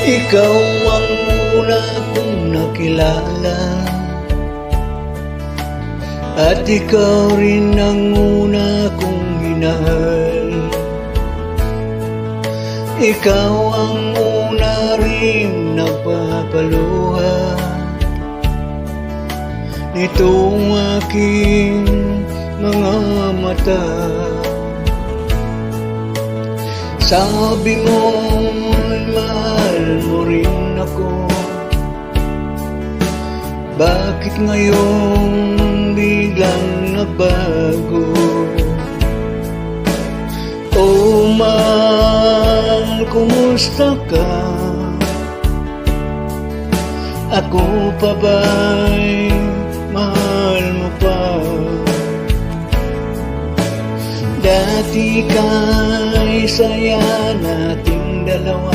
Ikaw ang una kong nakilala, at ikaw rin ang una kong minahal. Ikaw ang una rin nagpapaluha nitong aking mga mata. Sabi mo, mahal mo rin ako. Bakit ngayon biglang nabago? Oh, mahal, kumusta ka? Ako pa ba'y mahal mo pa? Dati ka'y saya nating dalawa,